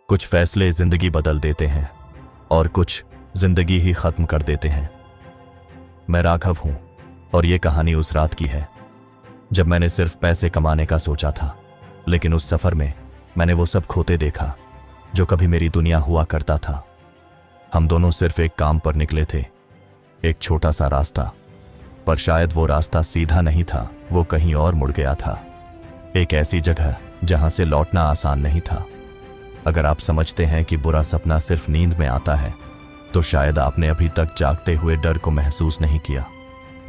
कुछ फैसले जिंदगी बदल देते हैं और कुछ जिंदगी ही खत्म कर देते हैं। मैं राघव हूं और ये कहानी उस रात की है जब मैंने सिर्फ पैसे कमाने का सोचा था, लेकिन उस सफर में मैंने वो सब खोते देखा जो कभी मेरी दुनिया हुआ करता था। हम दोनों सिर्फ एक काम पर निकले थे, एक छोटा सा रास्ता, पर शायद वो रास्ता सीधा नहीं था, वो कहीं और मुड़ गया था। एक ऐसी जगह जहां से लौटना आसान नहीं था। अगर आप समझते हैं कि बुरा सपना सिर्फ नींद में आता है, तो शायद आपने अभी तक जागते हुए डर को महसूस नहीं किया।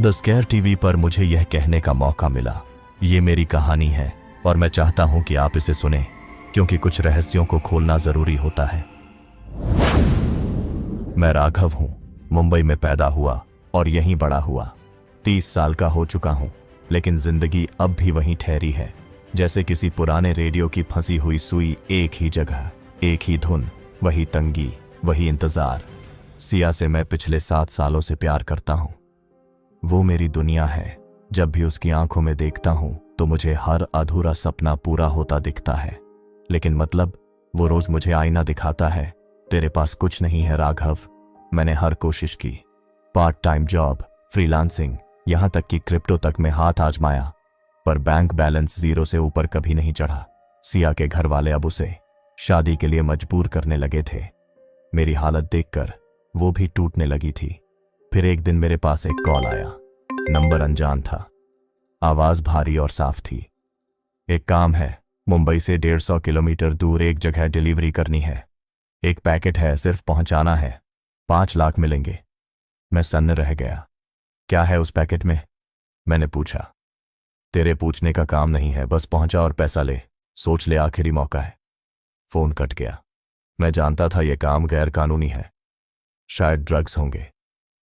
द स्केयर टीवी पर मुझे यह कहने का मौका मिला, ये मेरी कहानी है और मैं चाहता हूं कि आप इसे सुने, क्योंकि कुछ रहस्यों को खोलना जरूरी होता है। मैं राघव हूं, मुंबई में पैदा हुआ और यहीं बड़ा हुआ। 30 साल का हो चुका हूं, लेकिन जिंदगी अब भी वहीं ठहरी है, जैसे किसी पुराने रेडियो की फंसी हुई सुई। एक ही जगह, एक ही धुन, वही तंगी, वही इंतजार। सिया से मैं पिछले 7 सालों से प्यार करता हूं। वो मेरी दुनिया है। जब भी उसकी आंखों में देखता हूं तो मुझे हर अधूरा सपना पूरा होता दिखता है। लेकिन मतलब, वो रोज मुझे आईना दिखाता है, तेरे पास कुछ नहीं है राघव। मैंने हर कोशिश की, पार्ट टाइम जॉब, फ्रीलांसिंग, यहां तक कि क्रिप्टो तक में हाथ आजमाया, पर बैंक बैलेंस 0 से ऊपर कभी नहीं चढ़ा। सिया के घर वाले अब उसे शादी के लिए मजबूर करने लगे थे। मेरी हालत देखकर वो भी टूटने लगी थी। फिर एक दिन मेरे पास एक कॉल आया। नंबर अनजान था, आवाज भारी और साफ थी। एक काम है, मुंबई से 150 किलोमीटर दूर एक जगह डिलीवरी करनी है। एक पैकेट है, सिर्फ पहुंचाना है, 5 लाख मिलेंगे। मैं सन्न रह गया। क्या है उस पैकेट में? मैंने पूछा। तेरे पूछने का काम नहीं है, बस पहुंचा और पैसा ले, सोच ले, आखिरी मौका है। फोन कट गया। मैं जानता था यह काम गैर कानूनी है, शायद ड्रग्स होंगे,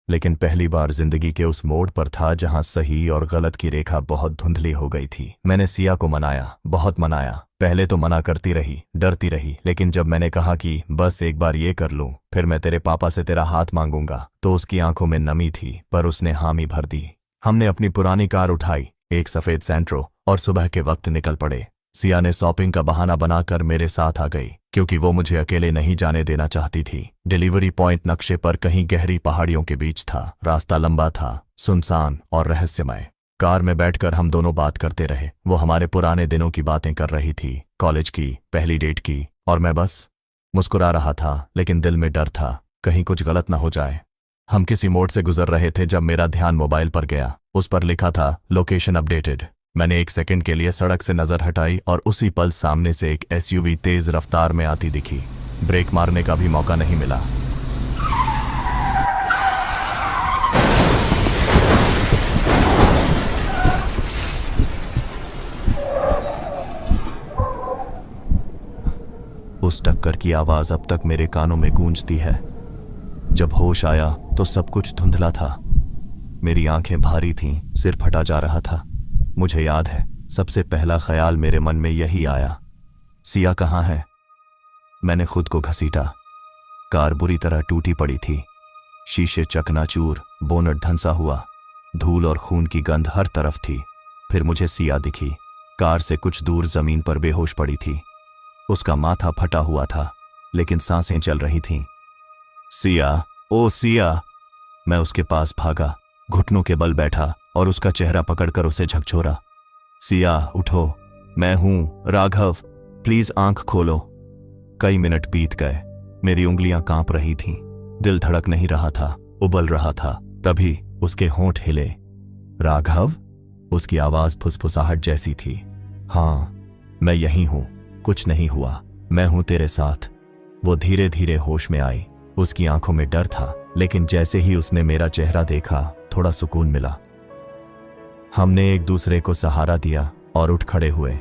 लेकिन पहली बार जिंदगी के उस मोड़ पर था जहां सही और गलत की रेखा बहुत धुंधली हो गई थी। मैंने सिया को मनाया, बहुत मनाया। पहले तो मना करती रही, डरती रही, लेकिन जब मैंने कहा कि बस एक बार ये कर लूं, फिर मैं तेरे पापा से तेरा हाथ मांगूंगा, तो उसकी आंखों में नमी थी, पर उसने हामी भर दी। हमने अपनी पुरानी कार उठाई, एक सफेद सेंट्रो, और सुबह के वक्त निकल पड़े। सिया ने शॉपिंग का बहाना बनाकर मेरे साथ आ गई, क्योंकि वो मुझे अकेले नहीं जाने देना चाहती थी। डिलीवरी पॉइंट नक्शे पर कहीं गहरी पहाड़ियों के बीच था। रास्ता लंबा था, सुनसान और रहस्यमय। कार में बैठकर हम दोनों बात करते रहे। वो हमारे पुराने दिनों की बातें कर रही थी, कॉलेज की, पहली डेट की, और मैं बस मुस्कुरा रहा था, लेकिन दिल में डर था, कहीं कुछ गलत न हो जाए। हम किसी मोड़ से गुजर रहे थे जब मेरा ध्यान मोबाइल पर गया। उस पर लिखा था, लोकेशन अपडेटेड। मैंने एक सेकंड के लिए सड़क से नजर हटाई और उसी पल सामने से एक एसयूवी तेज रफ्तार में आती दिखी। ब्रेक मारने का भी मौका नहीं मिला। उस टक्कर की आवाज अब तक मेरे कानों में गूंजती है। जब होश आया तो सब कुछ धुंधला था। मेरी आंखें भारी थीं, सिर फटा जा रहा था। मुझे याद है, सबसे पहला ख्याल मेरे मन में यही आया, सिया कहाँ है? मैंने खुद को घसीटा। कार बुरी तरह टूटी पड़ी थी, शीशे चकनाचूर, बोनट धंसा हुआ, धूल और खून की गंध हर तरफ थी। फिर मुझे सिया दिखी, कार से कुछ दूर जमीन पर बेहोश पड़ी थी। उसका माथा फटा हुआ था, लेकिन सांसें चल रही थीं। सिया, ओ सिया! मैं उसके पास भागा, घुटनों के बल बैठा और उसका चेहरा पकड़कर उसे झकझोरा। सिया, उठो, मैं हूं राघव, प्लीज आंख खोलो। कई मिनट बीत गए, मेरी उंगलियां कांप रही थीं, दिल धड़क नहीं रहा था, उबल रहा था। तभी उसके होंठ हिले। राघव? उसकी आवाज फुसफुसाहट जैसी थी। हाँ, मैं यहीं हूं, कुछ नहीं हुआ, मैं हूं तेरे साथ। वो धीरे धीरे होश में आई। उसकी आंखों में डर था, लेकिन जैसे ही उसने मेरा चेहरा देखा, थोड़ा सुकून मिला। हमने एक दूसरे को सहारा दिया और उठ खड़े हुए।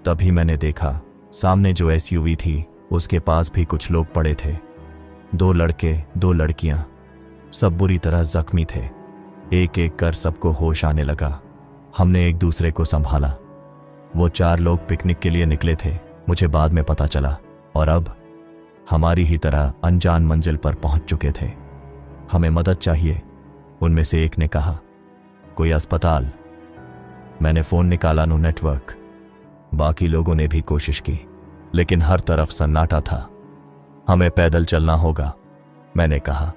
तभी मैंने देखा, सामने जो एसयूवी थी, उसके पास भी कुछ लोग पड़े थे। 2 लड़के, 2 लड़कियां, सब बुरी तरह जख्मी थे। एक एक कर सबको होश आने लगा। हमने एक दूसरे को संभाला। वो 4 लोग पिकनिक के लिए निकले थे, मुझे बाद में पता चला, और अब हमारी ही तरह अनजान मंजिल पर पहुंच चुके थे। हमें मदद चाहिए, उनमें से एक ने कहा। कोई अस्पताल? मैंने फोन निकाला, नो नेटवर्क। बाकी लोगों ने भी कोशिश की, लेकिन हर तरफ सन्नाटा था। हमें पैदल चलना होगा, मैंने कहा।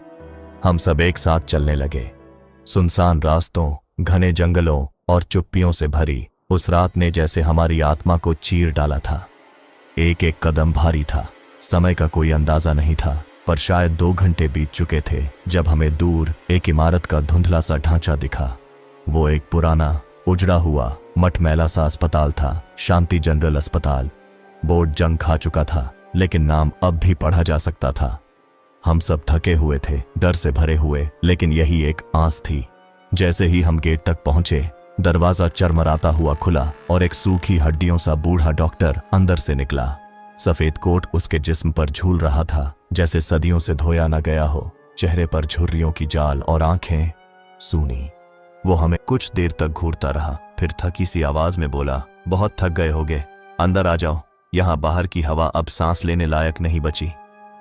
हम सब एक साथ चलने लगे। सुनसान रास्तों, घने जंगलों और चुप्पियों से भरी उस रात ने जैसे हमारी आत्मा को चीर डाला था। एक एक कदम भारी था। समय का कोई अंदाजा नहीं था, पर शायद 2 घंटे बीत चुके थे जब हमें दूर एक इमारत का धुंधला सा ढांचा दिखा। वो एक पुराना, उजड़ा हुआ, मटमैला सा अस्पताल था, शांति जनरल अस्पताल। बोर्ड जंग खा चुका था, लेकिन नाम अब भी पढ़ा जा सकता था। हम सब थके हुए थे, डर से भरे हुए, लेकिन यही एक आस थी। जैसे ही हम गेट तक पहुंचे, दरवाजा चरमराता हुआ खुला और एक सूखी हड्डियों सा बूढ़ा डॉक्टर अंदर से निकला। सफेद कोट उसके जिस्म पर झूल रहा था, जैसे सदियों से धोया न गया हो। चेहरे पर झुर्रियों की जाल और आंखें सूनी। वो हमें कुछ देर तक घूरता रहा, फिर थकी सी आवाज में बोला, बहुत थक गए होगे, अंदर आ जाओ। यहाँ बाहर की हवा अब सांस लेने लायक नहीं बची।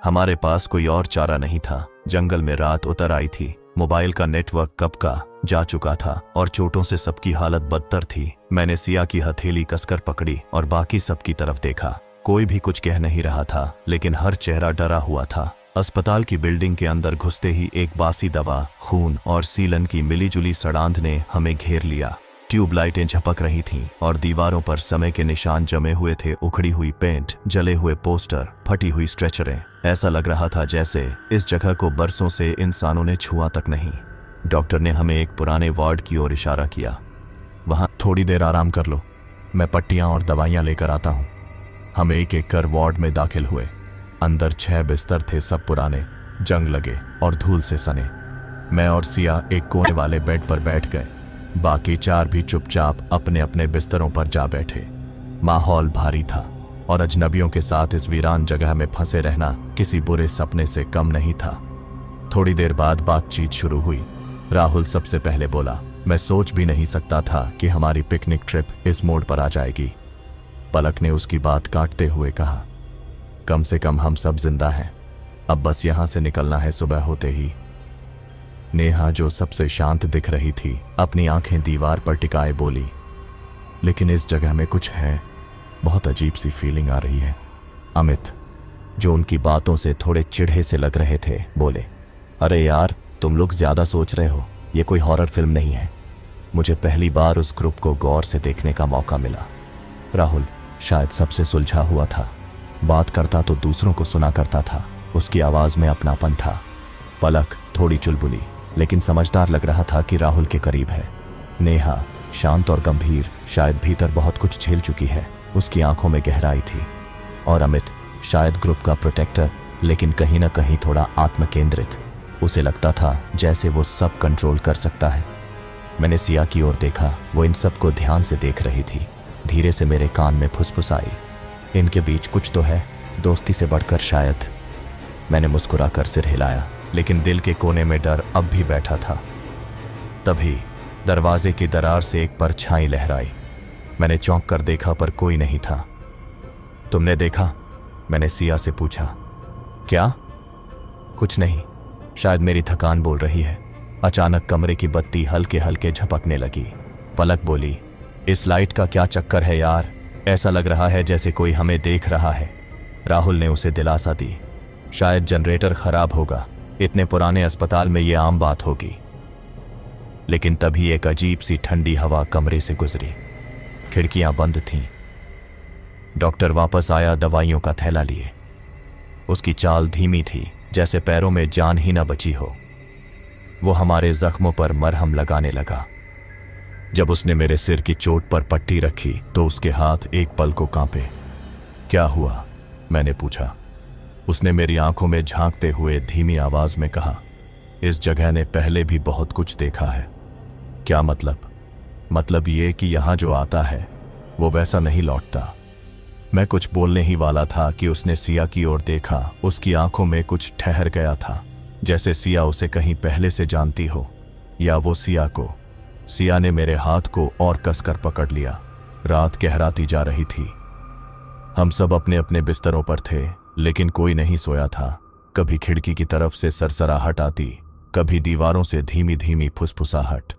हमारे पास कोई और चारा नहीं था। जंगल में रात उतर आई थी, मोबाइल का नेटवर्क कब का जा चुका था और चोटों से सबकी हालत बदतर थी। मैंने सिया की हथेली कसकर पकड़ी और बाकी सबकी तरफ देखा। कोई भी कुछ कह नहीं रहा था, लेकिन हर चेहरा डरा हुआ था। अस्पताल की बिल्डिंग के अंदर घुसते ही एक बासी दवा, खून और सीलन की मिलीजुली सड़ांध ने हमें घेर लिया। ट्यूबलाइटें झपक रही थीं और दीवारों पर समय के निशान जमे हुए थे। उखड़ी हुई पेंट, जले हुए पोस्टर, फटी हुई स्ट्रेचरें। ऐसा लग रहा था जैसे इस जगह को बरसों से इंसानों ने छुआ तक नहीं। डॉक्टर ने हमें एक पुराने वार्ड की ओर इशारा किया। वहां थोड़ी देर आराम कर लो, मैं पट्टियां और दवाइयां लेकर आता हूं। हम एक एक कर वार्ड में दाखिल हुए। अंदर 6 बिस्तर थे, सब पुराने, जंग लगे और धूल से सने। मैं और सिया एक कोने वाले बेड पर बैठ गए। बाकी 4 भी चुपचाप अपने अपने बिस्तरों पर जा बैठे। माहौल भारी था और अजनबियों के साथ इस वीरान जगह में फंसे रहना किसी बुरे सपने से कम नहीं था। थोड़ी देर बाद बातचीत शुरू हुई। राहुल सबसे पहले बोला, मैं सोच भी नहीं सकता था कि हमारी पिकनिक ट्रिप इस मोड़ पर आ जाएगी। पलक ने उसकी बात काटते हुए कहा, कम से कम हम सब जिंदा हैं, अब बस यहां से निकलना है सुबह होते ही। नेहा, जो सबसे शांत दिख रही थी, अपनी आंखें दीवार पर टिकाए बोली, लेकिन इस जगह में कुछ है, बहुत अजीब सी फीलिंग आ रही है। अमित, जो उनकी बातों से थोड़े चिढ़े से लग रहे थे, बोले, अरे यार, तुम लोग ज्यादा सोच रहे हो, ये कोई हॉरर फिल्म नहीं है। मुझे पहली बार उस ग्रुप को गौर से देखने का मौका मिला। राहुल शायद सबसे सुलझा हुआ था, बात करता तो दूसरों को सुना करता था, उसकी आवाज में अपनापन था। पलक थोड़ी चुलबुली, लेकिन समझदार लग रहा था कि राहुल के करीब है। नेहा शांत और गंभीर, शायद भीतर बहुत कुछ झेल चुकी है, उसकी आंखों में गहराई थी। और अमित शायद ग्रुप का प्रोटेक्टर, लेकिन कहीं ना कहीं थोड़ा आत्मकेंद्रित। उसे लगता था जैसे वो सब कंट्रोल कर सकता है। मैंने सिया की ओर देखा, वो इन सब को ध्यान से देख रही थी। धीरे से मेरे कान में फुसफुसाई, इनके बीच कुछ तो है, दोस्ती से बढ़कर शायद। मैंने मुस्कुराकर सिर हिलाया, लेकिन दिल के कोने में डर अब भी बैठा था। तभी दरवाजे की दरार से एक परछाई लहराई। मैंने चौंक कर देखा, पर कोई नहीं था। तुमने देखा? मैंने सिया से पूछा। क्या? कुछ नहीं, शायद मेरी थकान बोल रही है। अचानक कमरे की बत्ती हल्के हल्के झपकने लगी। पलक बोली, इस लाइट का क्या चक्कर है यार, ऐसा लग रहा है जैसे कोई हमें देख रहा है। राहुल ने उसे दिलासा दी, शायद जनरेटर खराब होगा, इतने पुराने अस्पताल में यह आम बात होगी। लेकिन तभी एक अजीब सी ठंडी हवा कमरे से गुजरी। खिड़कियां बंद थीं। डॉक्टर वापस आया, दवाइयों का थैला लिए। उसकी चाल धीमी थी, जैसे पैरों में जान ही न बची हो। वो हमारे जख्मों पर मरहम लगाने लगा। जब उसने मेरे सिर की चोट पर पट्टी रखी तो उसके हाथ एक पल को कांपे। क्या हुआ? मैंने पूछा। उसने मेरी आंखों में झांकते हुए धीमी आवाज में कहा, इस जगह ने पहले भी बहुत कुछ देखा है। क्या मतलब? मतलब ये कि यहां जो आता है वो वैसा नहीं लौटता। मैं कुछ बोलने ही वाला था कि उसने सिया की ओर देखा। उसकी आंखों में कुछ ठहर गया था, जैसे सिया उसे कहीं पहले से जानती हो, या वो सिया को। सिया ने मेरे हाथ को और कसकर पकड़ लिया। रात गहराती जा रही थी। हम सब अपने अपने बिस्तरों पर थे, लेकिन कोई नहीं सोया था। कभी खिड़की की तरफ से सरसराहट आती, कभी दीवारों से धीमी धीमी फुसफुसाहट।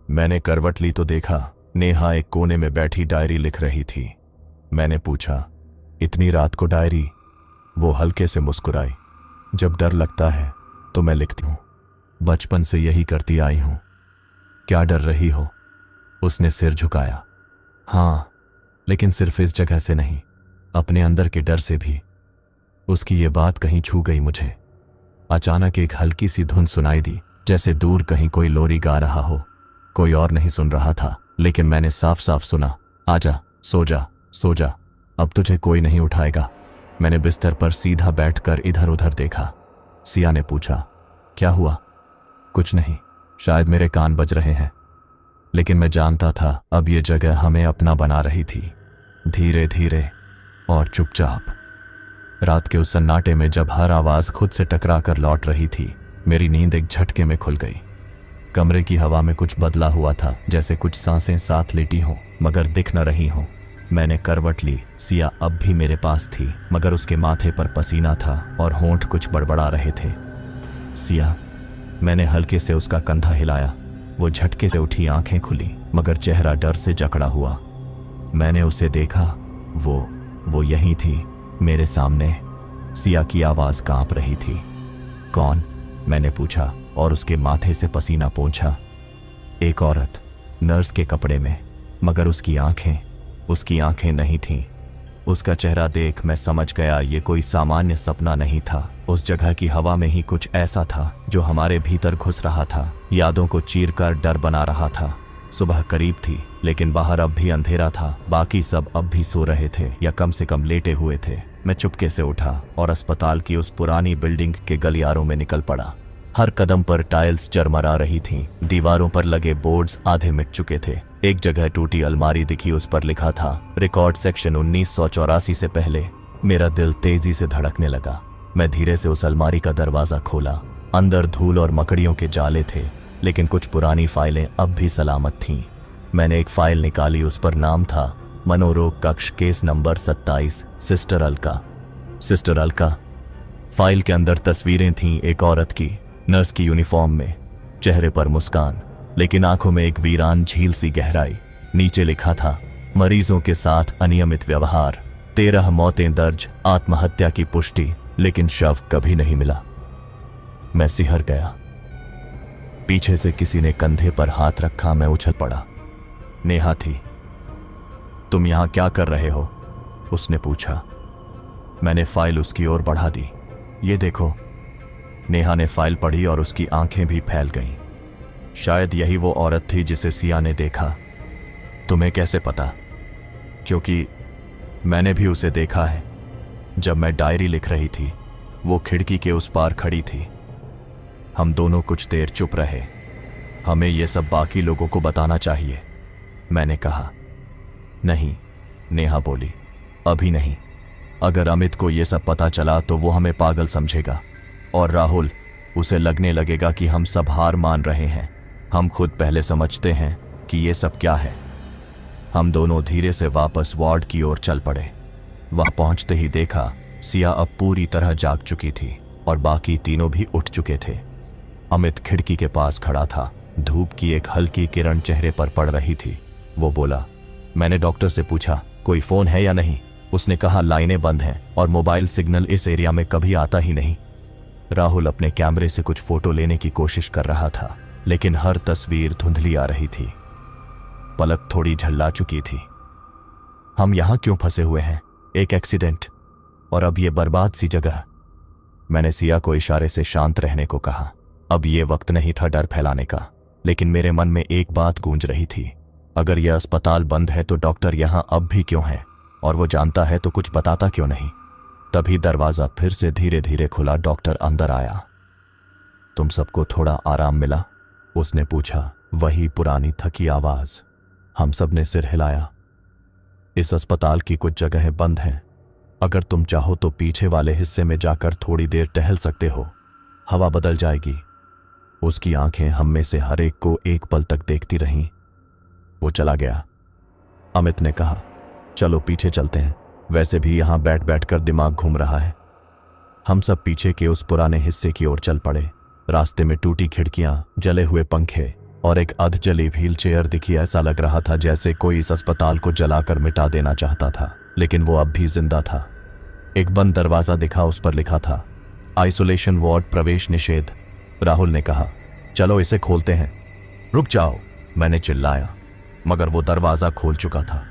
मैंने करवट ली तो देखा नेहा एक कोने में बैठी डायरी लिख रही थी। मैंने पूछा, इतनी रात को डायरी? वो हल्के से मुस्कुराई। जब डर लगता है तो मैं लिखती हूँ, बचपन से यही करती आई हूँ। क्या डर रही हो? उसने सिर झुकाया। हाँ, लेकिन सिर्फ इस जगह से नहीं, अपने अंदर के डर से भी। उसकी ये बात कहीं छू गई मुझे। अचानक एक हल्की सी धुन सुनाई दी, जैसे दूर कहीं कोई लोरी गा रहा हो। कोई और नहीं सुन रहा था, लेकिन मैंने साफ साफ सुना, आजा, सो जा, सो जा, अब तुझे कोई नहीं उठाएगा। मैंने बिस्तर पर सीधा बैठकर इधर उधर देखा। सिया ने पूछा, क्या हुआ? कुछ नहीं, शायद मेरे कान बज रहे हैं। लेकिन मैं जानता था अब ये जगह हमें अपना बना रही थी, धीरे धीरे और चुपचाप। रात के उस सन्नाटे में जब हर आवाज खुद से टकरा कर लौट रही थी, मेरी नींद एक झटके में खुल गई। कमरे की हवा में कुछ बदला हुआ था, जैसे कुछ सांसें साथ लेटी हों मगर दिख न रही हों। मैंने करवट ली। सिया अब भी मेरे पास थी, मगर उसके माथे पर पसीना था और होंठ कुछ बड़बड़ा रहे थे। सिया, मैंने हल्के से उसका कंधा हिलाया। वो झटके से उठी, आंखें खुली, मगर चेहरा डर से जकड़ा हुआ। मैंने उसे देखा, वो यहीं थी, मेरे सामने। सिया की आवाज कांप रही थी। कौन? मैंने पूछा और उसके माथे से पसीना पोंछा। एक औरत, नर्स के कपड़े में, मगर उसकी आंखें नहीं थीं। उसका चेहरा देख मैं समझ गया ये कोई सामान्य सपना नहीं था। उस जगह की हवा में ही कुछ ऐसा था जो हमारे भीतर घुस रहा था, यादों को चीरकर डर बना रहा था। सुबह करीब थी, लेकिन बाहर अब भी अंधेरा था। बाकी सब अब भी सो रहे थे या कम से कम लेटे हुए थे। मैं चुपके से उठा और अस्पताल की उस पुरानी बिल्डिंग के गलियारों में निकल पड़ा। हर कदम पर टाइल्स चरमरा रही थीं, दीवारों पर लगे बोर्ड्स आधे मिट चुके थे। एक जगह टूटी अलमारी दिखी, उस पर लिखा था रिकॉर्ड सेक्शन 1984 से पहले। मेरा दिल तेजी से धड़कने लगा। मैं धीरे से उस अलमारी का दरवाजा खोला। अंदर धूल और मकड़ियों के जाले थे, लेकिन कुछ पुरानी फाइलें अब भी सलामत थीं। मैंने एक फाइल निकाली, उस पर नाम था मनोरोग कक्ष, case number 27, sister Alka. Sister Alka. File के अंदर तस्वीरें थीं एक औरत की, नर्स की यूनिफॉर्म में, चेहरे पर मुस्कान, लेकिन आंखों में एक वीरान झील सी गहराई। नीचे लिखा था मरीजों के साथ अनियमित व्यवहार, 13 मौतें दर्ज, आत्महत्या की पुष्टि, लेकिन शव कभी नहीं मिला। मैं सिहर गया। पीछे से किसी ने कंधे पर हाथ रखा। मैं उछल पड़ा। नेहा थी। तुम यहां क्या कर रहे हो? उसने पूछा। मैंने फाइल उसकी ओर बढ़ा दी। ये देखो। नेहा ने फाइल पढ़ी और उसकी आंखें भी फैल गईं। शायद यही वो औरत थी जिसे सिया ने देखा। तुम्हें कैसे पता? क्योंकि मैंने भी उसे देखा है। जब मैं डायरी लिख रही थी, वो खिड़की के उस पार खड़ी थी। हम दोनों कुछ देर चुप रहे। हमें यह सब बाकी लोगों को बताना चाहिए, मैंने कहा। नहीं, नेहा बोली, अभी नहीं। अगर अमित को यह सब पता चला तो वो हमें पागल समझेगा, और राहुल, उसे लगने लगेगा कि हम सब हार मान रहे हैं। हम खुद पहले समझते हैं कि ये सब क्या है। हम दोनों धीरे से वापस वार्ड की ओर चल पड़े। वहां पहुंचते ही देखा सिया अब पूरी तरह जाग चुकी थी और बाकी तीनों भी उठ चुके थे। अमित खिड़की के पास खड़ा था। धूप की एक हल्की किरण चेहरे पर पड़ रही थी। वो बोला, मैंने डॉक्टर से पूछा कोई फोन है या नहीं। उसने कहा लाइनें बंद हैं और मोबाइल सिग्नल इस एरिया में कभी आता ही नहीं। राहुल अपने कैमरे से कुछ फोटो लेने की कोशिश कर रहा था, लेकिन हर तस्वीर धुंधली आ रही थी। पलक थोड़ी झल्ला चुकी थी। हम यहां क्यों फंसे हुए हैं? एक एक्सीडेंट और अब ये बर्बाद सी जगह। मैंने सिया को इशारे से शांत रहने को कहा। अब ये वक्त नहीं था डर फैलाने का, लेकिन मेरे मन में एक बात गूंज रही थी। अगर यह अस्पताल बंद है तो डॉक्टर यहां अब भी क्यों है? और वो जानता है तो कुछ बताता क्यों नहीं? तभी दरवाजा फिर से धीरे धीरे खुला। डॉक्टर अंदर आया। तुम सबको थोड़ा आराम मिला? उसने पूछा। वही पुरानी थकी आवाज। हम सब ने सिर हिलाया। इस अस्पताल की कुछ जगहें बंद हैं। अगर तुम चाहो तो पीछे वाले हिस्से में जाकर थोड़ी देर टहल सकते हो, हवा बदल जाएगी। उसकी आंखें हम में से हर एक को एक पल तक देखती रहीं। वो चला गया। अमित ने कहा, चलो पीछे चलते हैं, वैसे भी यहां बैठ बैठकर दिमाग घूम रहा है। हम सब पीछे के उस पुराने हिस्से की ओर चल पड़े। रास्ते में टूटी खिड़कियां, जले हुए पंखे और एक अध जली व्हील चेयर दिखी। ऐसा लग रहा था जैसे कोई इस अस्पताल को जलाकर मिटा देना चाहता था, लेकिन वो अब भी जिंदा था। एक बंद दरवाजा दिखा, उस पर लिखा था आइसोलेशन वार्ड, प्रवेश निषेध। राहुल ने कहा, चलो इसे खोलते हैं। रुक जाओ, मैंने चिल्लाया, मगर वो दरवाजा खोल चुका था।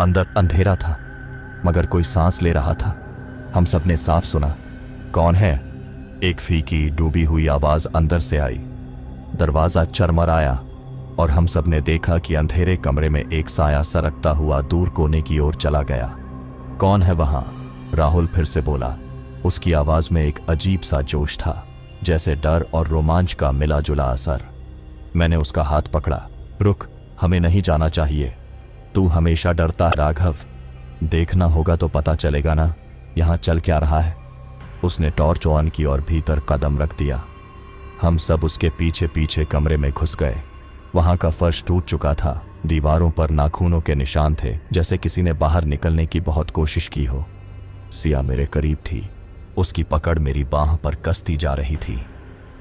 अंदर अंधेरा था, मगर कोई सांस ले रहा था। हम सब ने साफ सुना, कौन है? एक फीकी डूबी हुई आवाज अंदर से आई। दरवाजा चरमराया और हम सब ने देखा कि अंधेरे कमरे में एक साया सरकता हुआ दूर कोने की ओर चला गया। कौन है वहां? राहुल फिर से बोला। उसकी आवाज में एक अजीब सा जोश था, जैसे डर और रोमांच का मिला जुला असर। मैंने उसका हाथ पकड़ा। रुक, हमें नहीं जाना चाहिए। तू हमेशा डरता है राघव। देखना होगा तो पता चलेगा ना, यहां चल क्या रहा है। उसने टॉर्च ऑन की और भीतर कदम रख दिया। हम सब उसके पीछे पीछे कमरे में घुस गए। वहां का फर्श टूट चुका था, दीवारों पर नाखूनों के निशान थे, जैसे किसी ने बाहर निकलने की बहुत कोशिश की हो। सिया मेरे करीब थी, उसकी पकड़ मेरी बाह पर कसती जा रही थी।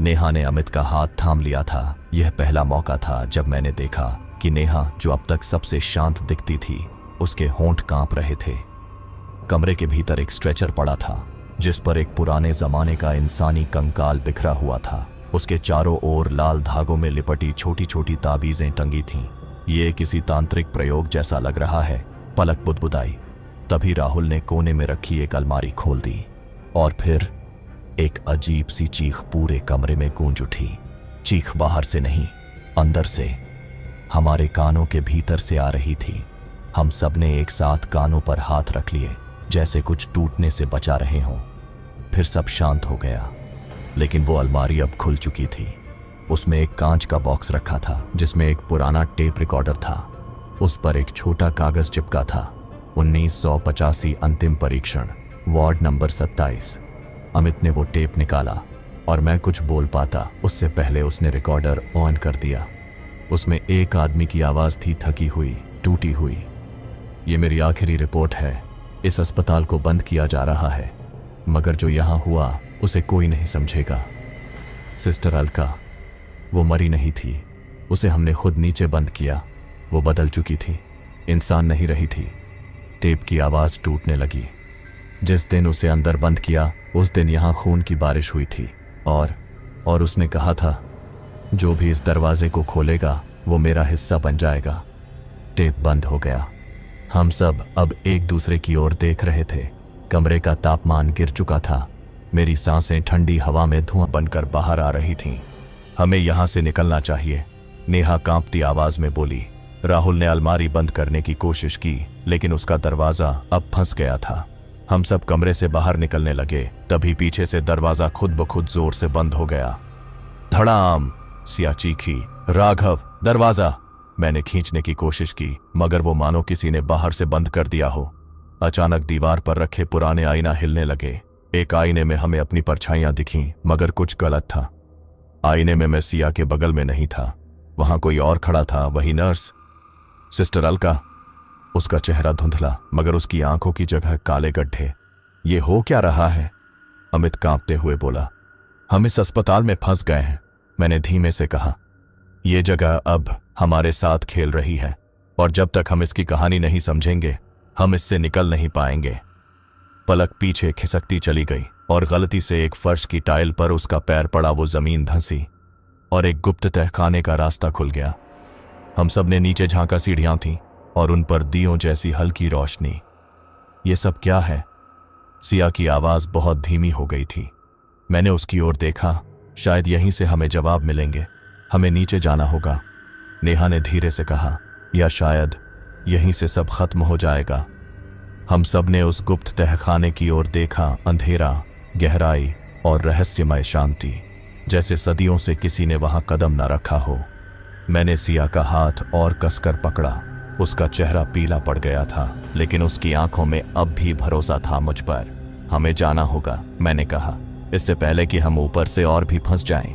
नेहा ने अमित का हाथ थाम लिया था। यह पहला मौका था जब मैंने देखा कि नेहा, जो अब तक सबसे शांत दिखती थी, उसके होंठ कांप रहे थे। कमरे के भीतर एक स्ट्रेचर पड़ा था, जिस पर एक पुराने जमाने का इंसानी कंकाल बिखरा हुआ था। उसके चारों ओर लाल धागों में लिपटी छोटी छोटी ताबीजें टंगी थीं। ये किसी तांत्रिक प्रयोग जैसा लग रहा है। पलक बुदबुदाई। तभी राहुल ने कोने में रखी एक अलमारी खोल दी और फिर एक अजीब सी चीख पूरे कमरे में गूंज उठी। चीख बाहर से नहीं, अंदर से, हमारे कानों के भीतर से आ रही थी। हम सब ने एक साथ कानों पर हाथ रख लिए, जैसे कुछ टूटने से बचा रहे हों। फिर सब शांत हो गया, लेकिन वो अलमारी अब खुल चुकी थी। उसमें एक कांच का बॉक्स रखा था, जिसमें एक पुराना टेप रिकॉर्डर था। उस पर एक छोटा कागज चिपका था, 1985 अंतिम परीक्षण, वार्ड नंबर 27। अमित ने वो टेप निकाला और मैं कुछ बोल पाता उससे पहले उसने रिकॉर्डर ऑन कर दिया। उसमें एक आदमी की आवाज थी, थकी हुई, टूटी हुई। ये मेरी आखिरी रिपोर्ट है। इस अस्पताल को बंद किया जा रहा है, मगर जो यहां हुआ उसे कोई नहीं समझेगा। सिस्टर अलका, वो मरी नहीं थी। उसे हमने खुद नीचे बंद किया। वो बदल चुकी थी, इंसान नहीं रही थी। टेप की आवाज टूटने लगी। जिस दिन उसे अंदर बंद किया, उस दिन यहां खून की बारिश हुई थी और उसने कहा था, जो भी इस दरवाजे को खोलेगा वो मेरा हिस्सा बन जाएगा। टेप बंद हो गया। हम सब अब एक दूसरे की ओर देख रहे थे। कमरे का तापमान गिर चुका था। मेरी सांसें ठंडी हवा में धुआं बनकर बाहर आ रही थीं। हमें यहां से निकलना चाहिए, नेहा कांपती आवाज में बोली। राहुल ने अलमारी बंद करने की कोशिश की, लेकिन उसका दरवाजा अब फंस गया था। हम सब कमरे से बाहर निकलने लगे, तभी पीछे से दरवाजा खुद ब खुद जोर से बंद हो गया। धड़ाम! सिया चीखी, राघव, दरवाजा! मैंने खींचने की कोशिश की, मगर वो मानो किसी ने बाहर से बंद कर दिया हो। अचानक दीवार पर रखे पुराने आईना हिलने लगे। एक आईने में हमें अपनी परछाइयां दिखीं, मगर कुछ गलत था। आईने में मैं सिया के बगल में नहीं था, वहां कोई और खड़ा था, वही नर्स, सिस्टर अलका। उसका चेहरा धुंधला, मगर उसकी आंखों की जगह काले गड्ढे। ये हो क्या रहा है? अमित कांपते हुए बोला। हम इस अस्पताल में फंस गए हैं, मैंने धीमे से कहा। ये जगह अब हमारे साथ खेल रही है, और जब तक हम इसकी कहानी नहीं समझेंगे, हम इससे निकल नहीं पाएंगे। पलक पीछे खिसकती चली गई और गलती से एक फर्श की टाइल पर उसका पैर पड़ा। वो जमीन धंसी और एक गुप्त तहखाने का रास्ता खुल गया। हम सब ने नीचे झांका। सीढ़ियां थीं और उन पर दियों जैसी हल्की रोशनी। ये सब क्या है? सिया की आवाज बहुत धीमी हो गई थी। मैंने उसकी ओर देखा। शायद यहीं से हमें जवाब मिलेंगे। हमें नीचे जाना होगा, नेहा ने धीरे से कहा, या शायद यहीं से सब खत्म हो जाएगा। हम सब ने उस गुप्त तहखाने की ओर देखा। अंधेरा, गहराई और रहस्यमय शांति, जैसे सदियों से किसी ने वहां कदम न रखा हो। मैंने सिया का हाथ और कसकर पकड़ा। उसका चेहरा पीला पड़ गया था, लेकिन उसकी आंखों में अब भी भरोसा था मुझ पर। हमें जाना होगा, मैंने कहा, इससे पहले कि हम ऊपर से और भी फंस जाएं।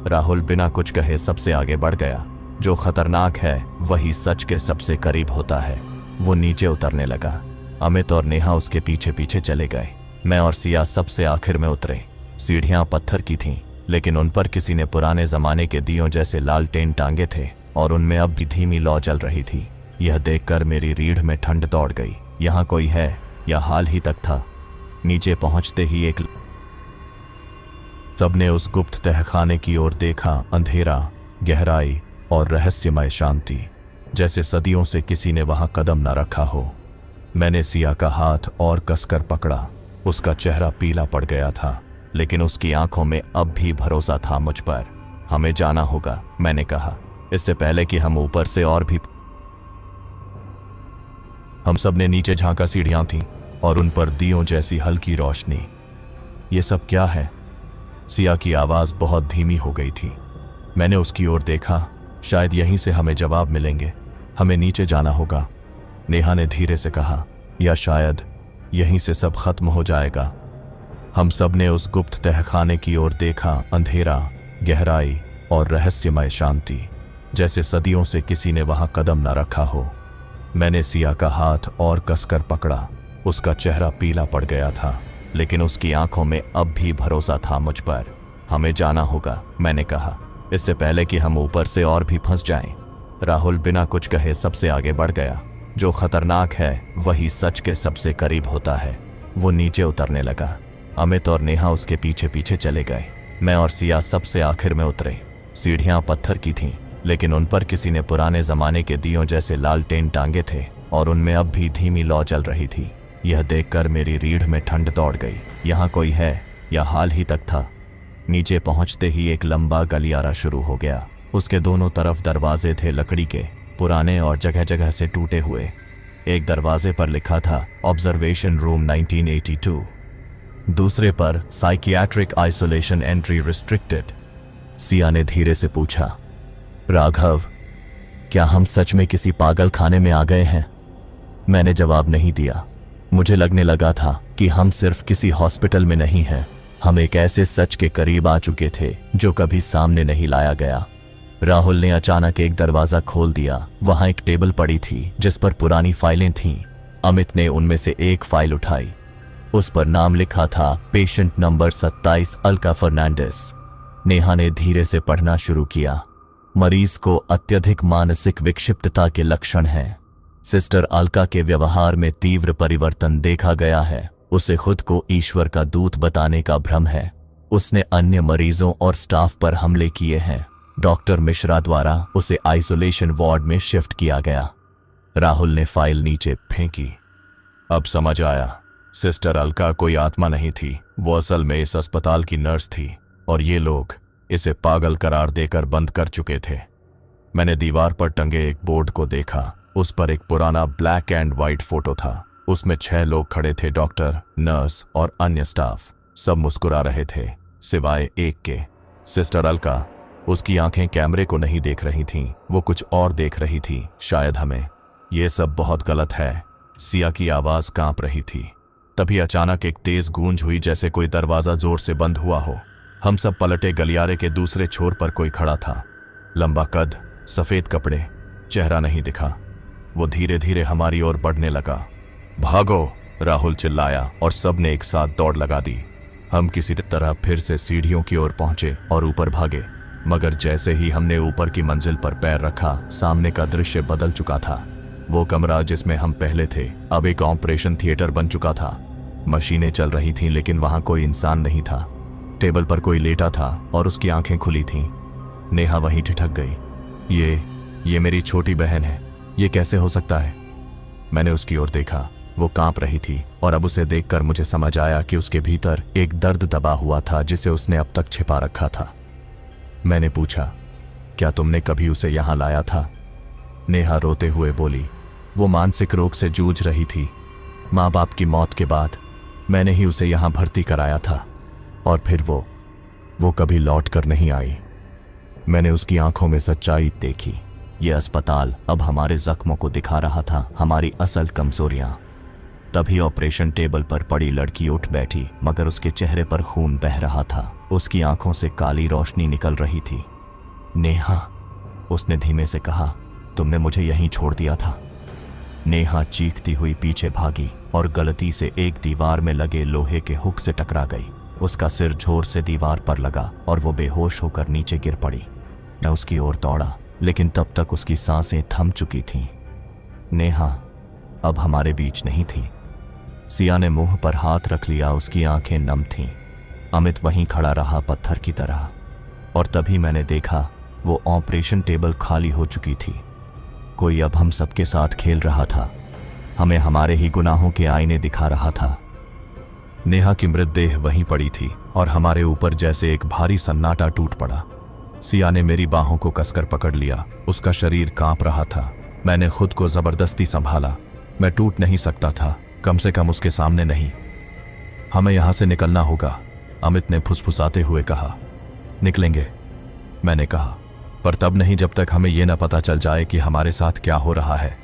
राहुल बिना कुछ कहे सबसे आगे बढ़ गया। जो खतरनाक है वही सच के सबसे करीब होता है। वो नीचे उतरने लगा। अमित और नेहा उसके पीछे पीछे चले गए। मैं और सिया सबसे आखिर में उतरे। सीढ़ियां पत्थर की थीं, लेकिन उन पर किसी ने पुराने जमाने के दियों जैसे लालटेन टांगे थे और उनमें अब भी धीमी लौ जल रही थी। यह देखकर मेरी रीढ़ में ठंड दौड़ गई। यहाँ कोई है या हाल ही तक था? नीचे पहुंचते ही सबने उस गुप्त तहखाने की ओर देखा। अंधेरा, गहराई और रहस्यमय शांति, जैसे सदियों से किसी ने वहां कदम न रखा हो। मैंने सिया का हाथ और कसकर पकड़ा। उसका चेहरा पीला पड़ गया था, लेकिन उसकी आंखों में अब भी भरोसा था मुझ पर। हमें जाना होगा, मैंने कहा, इससे पहले कि हम ऊपर से और भी। हम सब ने नीचे झांका। सीढ़ियां थीं और उन पर दियों जैसी हल्की रोशनी। ये सब क्या है? सिया की आवाज बहुत धीमी हो गई थी। मैंने उसकी ओर देखा। शायद यहीं से हमें जवाब मिलेंगे। हमें नीचे जाना होगा, नेहा ने धीरे से कहा, या शायद यहीं से सब खत्म हो जाएगा। हम सब ने उस गुप्त तहखाने की ओर देखा। अंधेरा, गहराई और रहस्यमय शांति, जैसे सदियों से किसी ने वहां कदम न रखा हो। मैंने सिया का हाथ और कसकर पकड़ा। उसका चेहरा पीला पड़ गया था, लेकिन उसकी आंखों में अब भी भरोसा था मुझ पर। हमें जाना होगा, मैंने कहा, इससे पहले कि हम ऊपर से और भी फंस जाएं। राहुल बिना कुछ कहे सबसे आगे बढ़ गया। जो खतरनाक है वही सच के सबसे करीब होता है। वो नीचे उतरने लगा। अमित और नेहा उसके पीछे पीछे चले गए। मैं और सिया सबसे आखिर में उतरे। सीढ़ियां पत्थर की थीं, लेकिन उन पर किसी ने पुराने जमाने के दियों जैसे लालटेन टांगे थे और उनमें अब भी धीमी लौ जल रही थी। यह देखकर मेरी रीढ़ में ठंड दौड़ गई। यहाँ कोई है या हाल ही तक था? नीचे पहुंचते ही एक लंबा गलियारा शुरू हो गया। उसके दोनों तरफ दरवाजे थे, लकड़ी के, पुराने और जगह जगह से टूटे हुए। एक दरवाजे पर लिखा था ऑब्जर्वेशन रूम 1982, दूसरे पर psychiatric isolation entry restricted. Siya ने धीरे से पूछा, राघव, क्या हम सच में किसी पागल खाने में आ गए हैं? मैंने जवाब नहीं दिया। मुझे लगने लगा था कि हम सिर्फ किसी हॉस्पिटल में नहीं हैं, हम एक ऐसे सच के करीब आ चुके थे जो कभी सामने नहीं लाया गया। राहुल ने अचानक एक दरवाजा खोल दिया। वहां एक टेबल पड़ी थी जिस पर पुरानी फाइलें थीं। अमित ने उनमें से एक फाइल उठाई। उस पर नाम लिखा था पेशेंट नंबर 27 अलका फर्नांडिस। नेहा ने धीरे से पढ़ना शुरू किया। मरीज को अत्यधिक मानसिक विक्षिप्तता के लक्षण हैं। सिस्टर अलका के व्यवहार में तीव्र परिवर्तन देखा गया है। उसे खुद को ईश्वर का दूत बताने का भ्रम है। उसने अन्य मरीजों और स्टाफ पर हमले किए हैं। डॉक्टर मिश्रा द्वारा उसे आइसोलेशन वार्ड में शिफ्ट किया गया। राहुल ने फाइल नीचे फेंकी। अब समझ आया, सिस्टर अलका कोई आत्मा नहीं थी, वो असल में इस अस्पताल की नर्स थी और ये लोग इसे पागल करार देकर बंद कर चुके थे। मैंने दीवार पर टंगे एक बोर्ड को देखा। उस पर एक पुराना ब्लैक एंड व्हाइट फोटो था। उसमें 6 लोग खड़े थे, डॉक्टर, नर्स और अन्य स्टाफ। सब मुस्कुरा रहे थे सिवाय एक के, सिस्टर अलका। उसकी आंखें कैमरे को नहीं देख रही थीं, वो कुछ और देख रही थी, शायद हमें। ये सब बहुत गलत है। सिया की आवाज कांप रही थी। तभी अचानक एक तेज गूंज हुई, जैसे कोई दरवाजा जोर से बंद हुआ हो। हम सब पलटे। गलियारे के दूसरे छोर पर कोई खड़ा था, लंबा कद, सफेद कपड़े, चेहरा नहीं दिखा। वो धीरे धीरे हमारी ओर बढ़ने लगा। भागो, राहुल चिल्लाया और सबने एक साथ दौड़ लगा दी। हम किसी तरह फिर से सीढ़ियों की ओर पहुंचे और ऊपर भागे, मगर जैसे ही हमने ऊपर की मंजिल पर पैर रखा, सामने का दृश्य बदल चुका था। वो कमरा जिसमें हम पहले थे अब एक ऑपरेशन थिएटर बन चुका था। मशीनें चल रही थीं, लेकिन वहां कोई इंसान नहीं था। टेबल पर कोई लेटा था और उसकी आंखें खुली थीं। नेहा वहीं ठिठक गई। ये मेरी छोटी बहन है, ये कैसे हो सकता है? मैंने उसकी ओर देखा। वो कांप रही थी और अब उसे देखकर मुझे समझ आया कि उसके भीतर एक दर्द दबा हुआ था जिसे उसने अब तक छिपा रखा था। मैंने पूछा, क्या तुमने कभी उसे यहां लाया था? नेहा रोते हुए बोली, वो मानसिक रोग से जूझ रही थी। माँ बाप की मौत के बाद मैंने ही उसे यहां भर्ती कराया था और फिर वो कभी लौट कर नहीं आई। मैंने उसकी आंखों में सच्चाई देखी। ये अस्पताल अब हमारे जख्मों को दिखा रहा था, हमारी असल कमजोरियां। तभी ऑपरेशन टेबल पर पड़ी लड़की उठ बैठी, मगर उसके चेहरे पर खून बह रहा था। उसकी आंखों से काली रोशनी निकल रही थी। नेहा, उसने धीमे से कहा, तुमने मुझे यहीं छोड़ दिया था। नेहा चीखती हुई पीछे भागी और गलती से एक दीवार में लगे लोहे के हुक से टकरा गई। उसका सिर जोर से दीवार पर लगा और वो बेहोश होकर नीचे गिर पड़ी। मैं उसकी ओर दौड़ा, लेकिन तब तक उसकी सांसें थम चुकी थीं। नेहा अब हमारे बीच नहीं थी। सिया ने मुंह पर हाथ रख लिया, उसकी आंखें नम थीं। अमित वहीं खड़ा रहा पत्थर की तरह। और तभी मैंने देखा वो ऑपरेशन टेबल खाली हो चुकी थी। कोई अब हम सबके साथ खेल रहा था, हमें हमारे ही गुनाहों के आईने दिखा रहा था। नेहा की मृतदेह वहीं पड़ी थी और हमारे ऊपर जैसे एक भारी सन्नाटा टूट पड़ा। सिया ने मेरी बाहों को कसकर पकड़ लिया, उसका शरीर कांप रहा था। मैंने खुद को जबरदस्ती संभाला। मैं टूट नहीं सकता था, कम से कम उसके सामने नहीं। हमें यहां से निकलना होगा, अमित ने फुसफुसाते हुए कहा। निकलेंगे, मैंने कहा, पर तब नहीं जब तक हमें यह न पता चल जाए कि हमारे साथ क्या हो रहा है।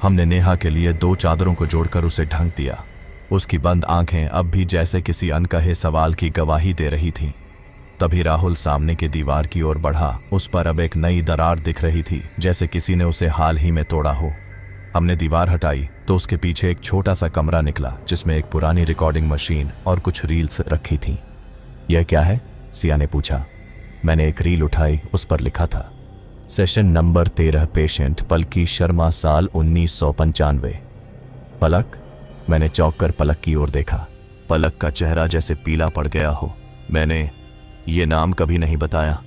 हमने नेहा के लिए 2 चादरों को जोड़कर उसे ढक दिया। उसकी बंद आंखें अब भी जैसे किसी अनकहे सवाल की गवाही दे रही थीं। तभी राहुल सामने की दीवार की ओर बढ़ा। उस पर अब एक नई दरार दिख रही थी, जैसे किसी ने उसे हाल ही में तोड़ा हो। हमने दीवार हटाई तो उसके पीछे एक छोटा सा कमरा निकला, जिसमें एक पुरानी रिकॉर्डिंग मशीन और कुछ रील्स रखी थीं। यह क्या है? सिया ने पूछा। मैंने एक रील उठाई, उस पर लिखा था, सेशन नंबर 13, पेशेंट पलकी शर्मा, साल 1995। पलक? मैंने चौंक कर पलक की ओर देखा। पलक का चेहरा जैसे पीला पड़ गया हो। मैंने ये नाम कभी नहीं बताया।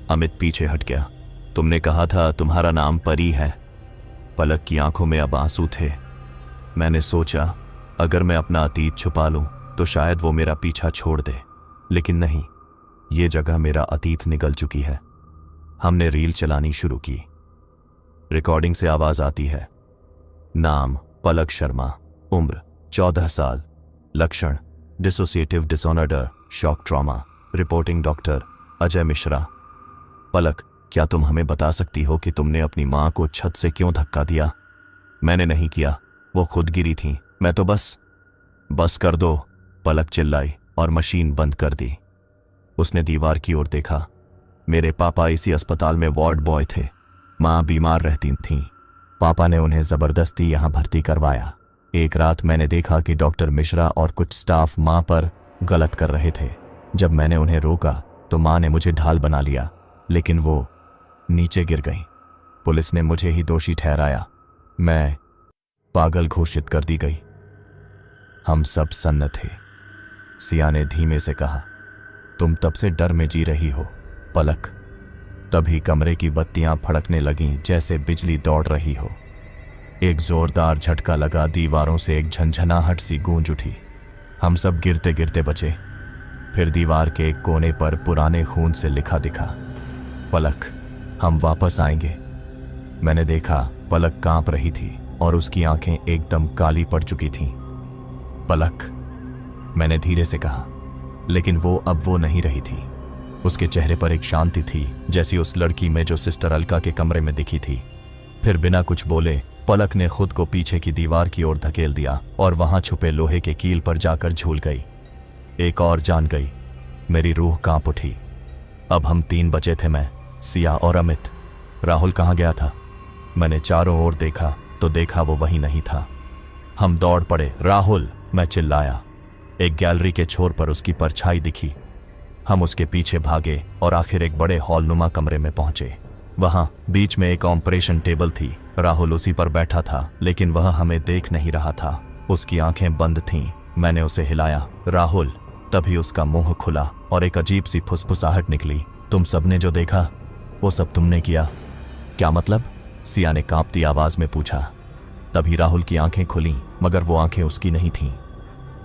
अमित पीछे हट गया। तुमने कहा था तुम्हारा नाम परी है। पलक की आंखों में अब आंसू थे। मैंने सोचा अगर मैं अपना अतीत छुपा लूं तो शायद वो मेरा पीछा छोड़ दे, लेकिन नहीं, ये जगह मेरा अतीत निगल चुकी है। हमने रील चलानी शुरू की। रिकॉर्डिंग से आवाज आती है, नाम पलक शर्मा, उम्र 14 साल, लक्षण dissociative disorder, shock trauma, reporting doctor Ajay Mishra. Palak, क्या तुम हमें बता सकती हो कि तुमने अपनी मां को छत से क्यों धक्का दिया? मैंने नहीं किया, वो खुद गिरी थी, मैं तो बस कर दो, पलक चिल्लाई और मशीन बंद कर दी। उसने दीवार की ओर देखा। मेरे पापा इसी अस्पताल में वार्ड बॉय थे। मां बीमार रहती थीं। पापा ने उन्हें जबरदस्ती यहां भर्ती करवाया। एक रात मैंने देखा कि डॉक्टर मिश्रा और कुछ स्टाफ मां पर गलत कर रहे थे। जब मैंने उन्हें रोका तो मां ने मुझे ढाल बना लिया, लेकिन वो नीचे गिर गई। पुलिस ने मुझे ही दोषी ठहराया। मैं पागल घोषित कर दी गई। हम सब सन्न थे। सिया ने धीमे से कहा, तुम तब से डर में जी रही हो पलक। तभी कमरे की बत्तियां फड़कने लगीं, जैसे बिजली दौड़ रही हो। एक जोरदार झटका लगा, दीवारों से एक झंझनाहट सी गूंज उठी। हम सब गिरते गिरते बचे। फिर दीवार के एक कोने पर पुराने खून से लिखा दिखा, पलक, हम वापस आएंगे। मैंने देखा पलक कांप रही थी और उसकी आंखें एकदम काली पड़ चुकी थीं। पलक, मैंने धीरे से कहा, लेकिन वो अब वो नहीं रही थी। उसके चेहरे पर एक शांति थी, जैसी उस लड़की में जो सिस्टर अलका के कमरे में दिखी थी। फिर बिना कुछ बोले पलक ने खुद को पीछे की दीवार की ओर धकेल दिया और वहां छुपे लोहे के कील पर जाकर झूल गई। एक और जान गई। मेरी रूह कांप उठी। अब हम 3 बचे थे, मैं, सिया और अमित। राहुल कहाँ गया था? मैंने चारों ओर देखा तो देखा वो वहीं नहीं था। हम दौड़ पड़े। राहुल, मैं चिल्लाया। एक गैलरी के छोर पर उसकी परछाई दिखी। हम उसके पीछे भागे और आखिर एक बड़े हॉलनुमा कमरे में पहुंचे। वहां बीच में एक ऑपरेशन टेबल थी। राहुल उसी पर बैठा था, लेकिन वह हमें देख नहीं रहा था। उसकी आंखें बंद थीं। मैंने उसे हिलाया, राहुल। तभी उसका मुंह खुला और एक अजीब सी फुसफुसाहट निकली, तुम सबने जो देखा वो सब तुमने किया? क्या मतलब? सिया ने कांपती आवाज में पूछा। तभी राहुल की आंखें खुलीं, मगर वो आंखें उसकी नहीं थीं।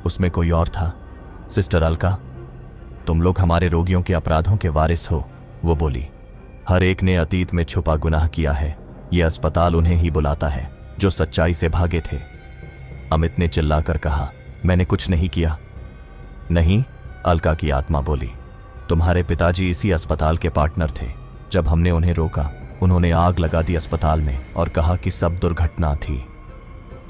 उसमें कोई और था। सिस्टर अलका, तुम लोग हमारे रोगियों के अपराधों के वारिस हो, वो बोली। हर एक ने अतीत में छुपा गुनाह किया है। यह अस्पताल उन्हें ही बुलाता है जो सच्चाई से भागे थे। अमित ने चिल्लाकर कहा, मैंने कुछ नहीं किया। नहीं, अलका की आत्मा बोली, तुम्हारे पिताजी इसी अस्पताल के पार्टनर थे। जब हमने उन्हें रोका, उन्होंने आग लगा दी अस्पताल में और कहा कि सब दुर्घटना थी।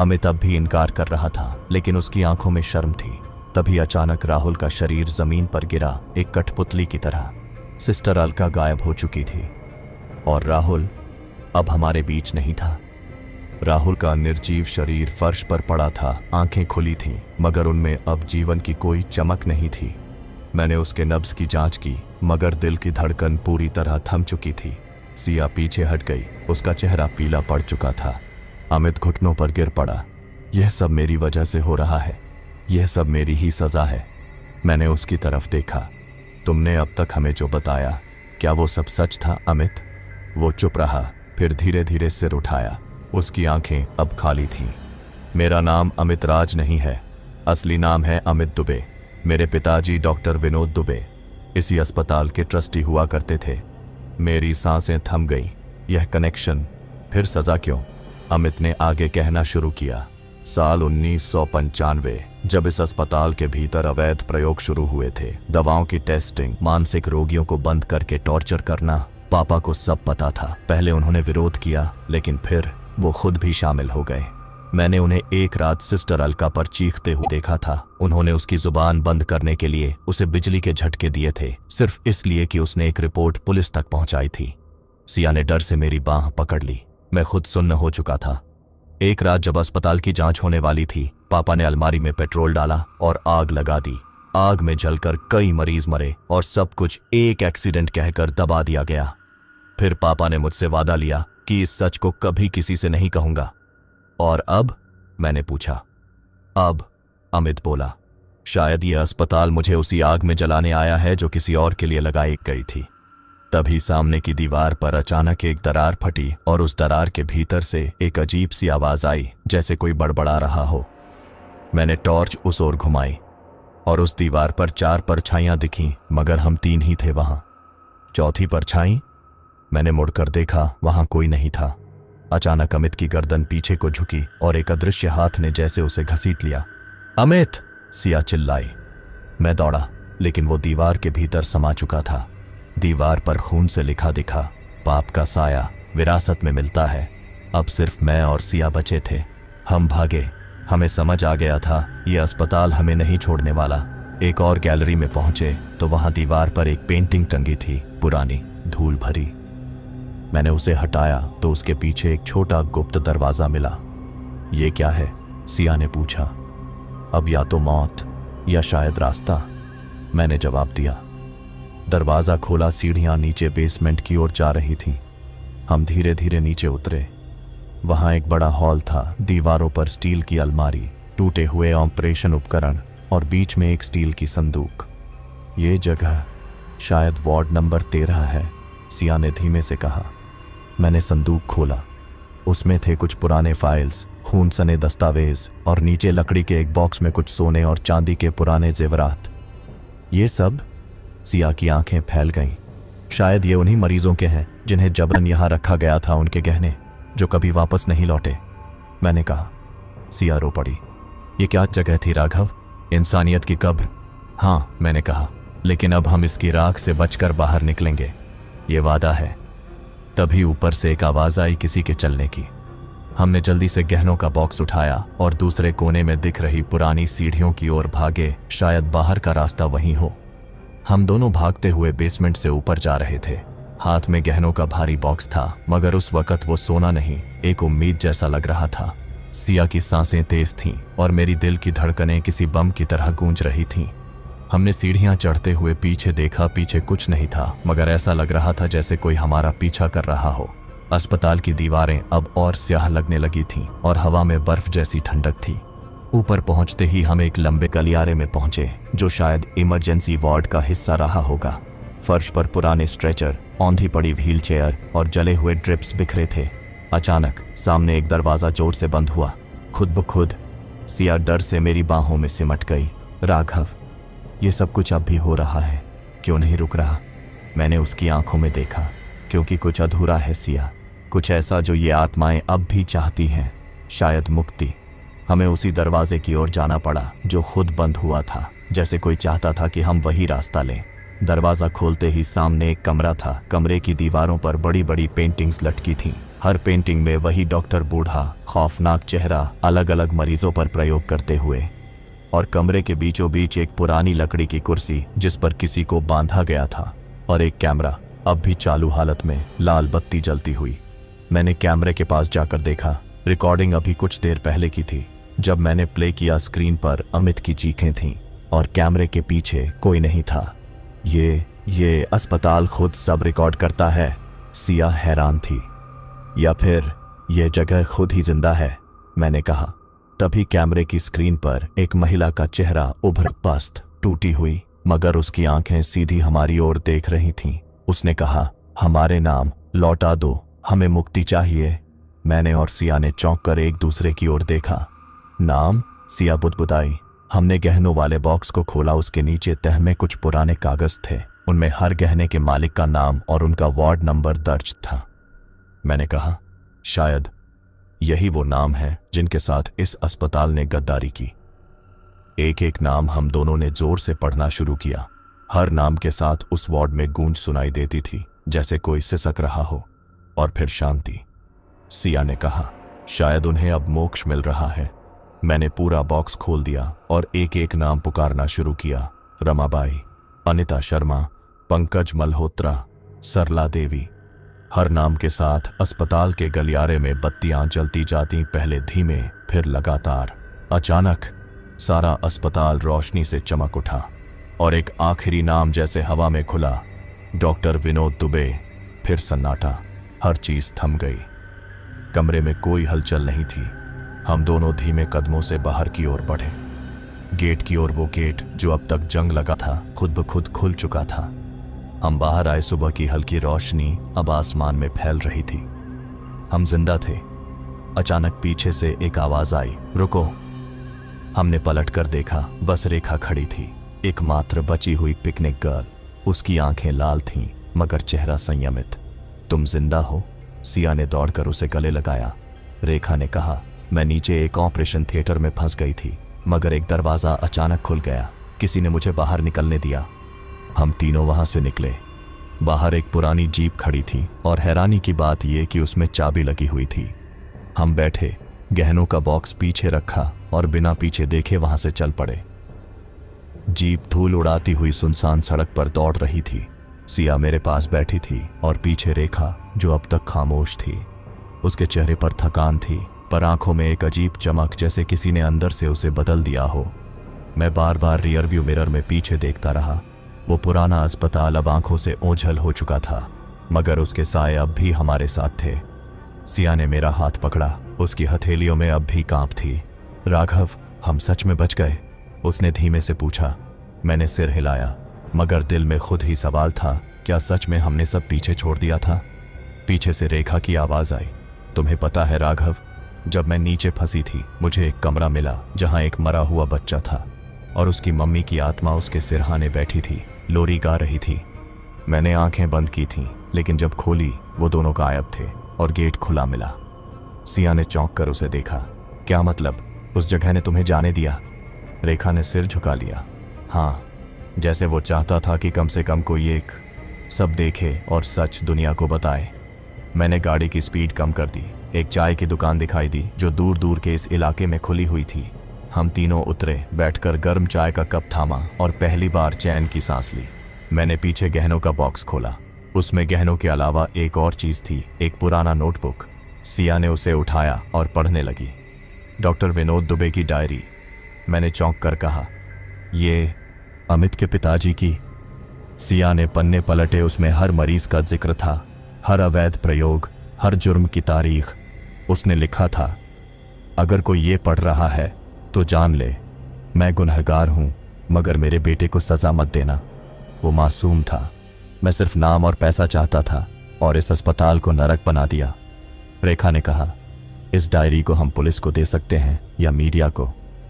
अमित अब भी इनकार कर रहा था, लेकिन उसकी आंखों में शर्म थी। तभी अचानक राहुल का शरीर जमीन पर गिरा, एक कठपुतली की तरह। सिस्टर अलका गायब हो चुकी थी और राहुल अब हमारे बीच नहीं था। राहुल का निर्जीव शरीर फर्श पर पड़ा था। आंखें खुली थीं, मगर उनमें अब जीवन की कोई चमक नहीं थी। मैंने उसके नब्ज की जांच की, मगर दिल की धड़कन पूरी तरह थम चुकी थी। सिया पीछे हट गई, उसका चेहरा पीला पड़ चुका था। अमित घुटनों पर गिर पड़ा। यह सब मेरी वजह से हो रहा है। यह सब मेरी ही सजा है। मैंने उसकी तरफ देखा। तुमने अब तक हमें जो बताया, क्या वो सब सच था अमित? वो चुप रहा, फिर धीरे धीरे सिर उठाया। उसकी आंखें अब खाली थीं। मेरा नाम अमित राज नहीं है, असली नाम है अमित दुबे। मेरे पिताजी डॉक्टर विनोद दुबे इसी अस्पताल के ट्रस्टी हुआ करते थे। मेरी सांसें थम गईं। यह कनेक्शन, फिर सजा क्यों? अमित ने आगे कहना शुरू किया। साल 1995, जब इस अस्पताल के भीतर अवैध प्रयोग शुरू हुए थे, दवाओं की टेस्टिंग, मानसिक रोगियों को बंद करके टॉर्चर करना, पापा को सब पता था। पहले उन्होंने विरोध किया, लेकिन फिर वो खुद भी शामिल हो गए। मैंने उन्हें एक रात सिस्टर अलका पर चीखते हुए देखा था। उन्होंने उसकी जुबान बंद करने के लिए उसे बिजली के झटके दिए थे, सिर्फ इसलिए कि उसने एक रिपोर्ट पुलिस तक पहुंचाई थी। सिया ने डर से मेरी बांह पकड़ ली। मैं खुद सुन्न हो चुका था। एक रात जब अस्पताल की जांच होने वाली थी, पापा ने अलमारी में पेट्रोल डाला और आग लगा दी। आग में जलकर कई मरीज मरे और सब कुछ एक एक्सीडेंट कहकर दबा दिया गया। फिर पापा ने मुझसे वादा लिया कि इस सच को कभी किसी से नहीं कहूंगा। और अब? मैंने पूछा। अब? अमित बोला, शायद यह अस्पताल मुझे उसी आग में जलाने आया है जो किसी और के लिए लगाई गई थी। तभी सामने की दीवार पर अचानक एक दरार फटी और उस दरार के भीतर से एक अजीब सी आवाज आई, जैसे कोई बड़बड़ा रहा हो। मैंने टॉर्च उस ओर घुमाई और उस दीवार पर 4 परछाइयां दिखीं, मगर हम 3 ही थे वहां। चौथी परछाई? मैंने मुड़कर देखा, वहां कोई नहीं था। अचानक अमित की गर्दन पीछे को झुकी और एक अदृश्य हाथ ने जैसे उसे घसीट लिया। अमित! सिया चिल्लाई। मैं दौड़ा, लेकिन वो दीवार के भीतर समा चुका था। दीवार पर खून से लिखा दिखा, पाप का साया विरासत में मिलता है। अब सिर्फ मैं और सिया बचे थे। हम भागे। हमें समझ आ गया था यह अस्पताल हमें नहीं छोड़ने वाला। एक और गैलरी में पहुंचे तो वहां दीवार पर एक पेंटिंग टंगी थी, पुरानी, धूल भरी। मैंने उसे हटाया तो उसके पीछे एक छोटा गुप्त दरवाजा मिला। ये क्या है? सिया ने पूछा। अब या तो मौत या शायद रास्ता, मैंने जवाब दिया। दरवाजा खोला, सीढ़ियां नीचे बेसमेंट की ओर जा रही थीं। हम धीरे धीरे नीचे उतरे। वहां एक बड़ा हॉल था, दीवारों पर स्टील की अलमारी, टूटे हुए ऑपरेशन उपकरण और बीच में एक स्टील की संदूक। ये जगह शायद वार्ड नंबर 13 है, सिया ने धीमे से कहा। मैंने संदूक खोला। उसमें थे कुछ पुराने फाइल्स, खून सने दस्तावेज और नीचे लकड़ी के एक बॉक्स में कुछ सोने और चांदी के पुराने जेवरात। ये सब? सिया की आंखें फैल गईं। शायद ये उन्हीं मरीजों के हैं जिन्हें जबरन यहां रखा गया था, उनके गहने जो कभी वापस नहीं लौटे, मैंने कहा। सिया रो पड़ी। ये क्या जगह थी राघव? इंसानियत की कब्र। हाँ, मैंने कहा, लेकिन अब हम इसकी राख से बचकर बाहर निकलेंगे, ये वादा है। तभी ऊपर से एक आवाज आई किसी के चलने की। हमने जल्दी से गहनों का बॉक्स उठाया और दूसरे कोने में दिख रही पुरानी सीढ़ियों की ओर भागे, शायद बाहर का रास्ता वहीं हो। हम दोनों भागते हुए बेसमेंट से ऊपर जा रहे थे। हाथ में गहनों का भारी बॉक्स था, मगर उस वक्त वो सोना नहीं, एक उम्मीद जैसा लग रहा था। सिया की सांसें तेज थीं और मेरी दिल की धड़कनें किसी बम की तरह गूंज रही थीं। हमने सीढ़ियां चढ़ते हुए पीछे देखा। पीछे कुछ नहीं था, मगर ऐसा लग रहा था जैसे कोई हमारा पीछा कर रहा हो। अस्पताल की दीवारें अब और स्याह लगने लगी थीं और हवा में बर्फ जैसी ठंडक थी। ऊपर पहुंचते ही हम एक लंबे गलियारे में पहुंचे, जो शायद इमरजेंसी वार्ड का हिस्सा रहा होगा। फर्श पर पुराने स्ट्रेचर, औंधी पड़ी व्हील चेयर और जले हुए ड्रिप्स बिखरे थे। अचानक सामने एक दरवाजा जोर से बंद हुआ, खुद ब खुद। सिया डर से मेरी बाहों में सिमट गई। राघव, ये सब कुछ अब भी हो रहा है, क्यों नहीं रुक रहा? मैंने उसकी आंखों में देखा। क्योंकि कुछ अधूरा है सिया, कुछ ऐसा जो ये आत्माएं अब भी चाहती हैं, शायद मुक्ति। हमें उसी दरवाजे की ओर जाना पड़ा जो खुद बंद हुआ था, जैसे कोई चाहता था कि हम वही रास्ता लें। दरवाजा खोलते ही सामने एक कमरा था। कमरे की दीवारों पर बड़ी बड़ी पेंटिंग्स लटकी थीं। हर पेंटिंग में वही डॉक्टर बूढ़ा, खौफनाक चेहरा, अलग अलग मरीजों पर प्रयोग करते हुए। और कमरे के बीचों बीच एक पुरानी लकड़ी की कुर्सी जिस पर किसी को बांधा गया था, और एक कैमरा अब भी चालू हालत में, लाल बत्ती जलती हुई। मैंने कैमरे के पास जाकर देखा। रिकॉर्डिंग अभी कुछ देर पहले की थी। जब मैंने प्ले किया, स्क्रीन पर अमित की चीखें थीं और कैमरे के पीछे कोई नहीं था। ये अस्पताल खुद सब रिकॉर्ड करता है। सिया हैरान थी। या फिर यह जगह खुद ही जिंदा है, मैंने कहा। तभी कैमरे की स्क्रीन पर एक महिला का चेहरा उभर पस्त टूटी हुई, मगर उसकी आंखें सीधी हमारी ओर देख रही थीं। उसने कहा, हमारे नाम लौटा दो, हमें मुक्ति चाहिए। मैंने और सिया ने चौंक कर एक दूसरे की ओर देखा। नाम? सिया बुदबुदाई। हमने गहनों वाले बॉक्स को खोला। उसके नीचे तह में कुछ पुराने कागज थे। उनमें हर गहने के मालिक का नाम और उनका वार्ड नंबर दर्ज था। मैंने कहा, शायद यही वो नाम है जिनके साथ इस अस्पताल ने गद्दारी की। एक एक नाम हम दोनों ने जोर से पढ़ना शुरू किया। हर नाम के साथ उस वार्ड में गूंज सुनाई देती थी, जैसे कोई सिसक रहा हो, और फिर शांति। सिया ने कहा, शायद उन्हें अब मोक्ष मिल रहा है। मैंने पूरा बॉक्स खोल दिया और एक एक नाम पुकारना शुरू किया। रमाबाई, अनिता शर्मा, पंकज मल्होत्रा, सरला देवी। हर नाम के साथ अस्पताल के गलियारे में बत्तियां जलती जाती, पहले धीमे फिर लगातार। अचानक सारा अस्पताल रोशनी से चमक उठा और एक आखिरी नाम जैसे हवा में खुला, डॉक्टर विनोद दुबे। फिर सन्नाटा, हर चीज थम गई। कमरे में कोई हलचल नहीं थी। हम दोनों धीमे कदमों से बाहर की ओर बढ़े, गेट की ओर। वो गेट जो अब तक जंग लगा था खुद ब खुद खुल चुका था। हम बाहर आए। सुबह की हल्की रोशनी अब आसमान में फैल रही थी। हम जिंदा थे। अचानक पीछे से एक आवाज आई, रुको। हमने पलट कर देखा, बस रेखा खड़ी थी, एकमात्र बची हुई पिकनिक गर्ल। उसकी आंखें लाल थीं मगर चेहरा संयमित। तुम जिंदा हो? सिया ने दौड़कर उसे गले लगाया। रेखा ने कहा, मैं नीचे एक ऑपरेशन थिएटर में फंस गई थी, मगर एक दरवाजा अचानक खुल गया। किसी ने मुझे बाहर निकलने दिया। हम तीनों वहां से निकले। बाहर एक पुरानी जीप खड़ी थी और हैरानी की बात यह कि उसमें चाबी लगी हुई थी। हम बैठे, गहनों का बॉक्स पीछे रखा और बिना पीछे देखे वहां से चल पड़े। जीप धूल उड़ाती हुई सुनसान सड़क पर दौड़ रही थी। सिया मेरे पास बैठी थी और पीछे रेखा, जो अब तक खामोश थी। उसके चेहरे पर थकान थी, पर आंखों में एक अजीब चमक, जैसे किसी ने अंदर से उसे बदल दिया हो। मैं बार बार रियरव्यू मिरर में पीछे देखता रहा। वो पुराना अस्पताल अब आंखों से ओझल हो चुका था, मगर उसके साए अब भी हमारे साथ थे। सिया ने मेरा हाथ पकड़ा। उसकी हथेलियों में अब भी कांप थी। राघव, हम सच में बच गए? उसने धीमे से पूछा। मैंने सिर हिलाया, मगर दिल में खुद ही सवाल था, क्या सच में हमने सब पीछे छोड़ दिया था? पीछे से रेखा की आवाज आई, तुम्हें पता है राघव, जब मैं नीचे फंसी थी मुझे एक कमरा मिला जहां एक मरा हुआ बच्चा था और उसकी मम्मी की आत्मा उसके सिरहाने बैठी थी, लोरी गा रही थी। मैंने आंखें बंद की थीं, लेकिन जब खोली वो दोनों गायब थे और गेट खुला मिला। सिया ने चौंक कर उसे देखा। क्या मतलब? उस जगह ने तुम्हें जाने दिया? रेखा ने सिर झुका लिया। हाँ, जैसे वो चाहता था कि कम से कम कोई एक सब देखे और सच दुनिया को बताए। मैंने गाड़ी की स्पीड कम कर दी। एक चाय की दुकान दिखाई दी जो दूर दूर के इस इलाके में खुली हुई थी। हम तीनों उतरे, बैठकर गर्म चाय का कप थामा और पहली बार चैन की सांस ली। मैंने पीछे गहनों का बॉक्स खोला। उसमें गहनों के अलावा एक और चीज थी, एक पुराना नोटबुक। सिया ने उसे उठाया और पढ़ने लगी। डॉक्टर विनोद दुबे की डायरी। मैंने चौंक कर कहा, ये अमित के पिताजी की? सिया ने पन्ने पलटे। उसमें हर मरीज का जिक्र था, हर अवैध प्रयोग, हर जुर्म की तारीख। उसने लिखा था, अगर कोई ये पढ़ रहा है तो जान ले, मैं गुनहगार हूं, मगर मेरे बेटे को सजा मत देना। वो मासूम था। मैं सिर्फ नाम और पैसा चाहता था और इस अस्पताल को नरक बना दिया। रेखा ने कहा, इस डायरी को हम पुलिस को दे सकते हैं या मीडिया को,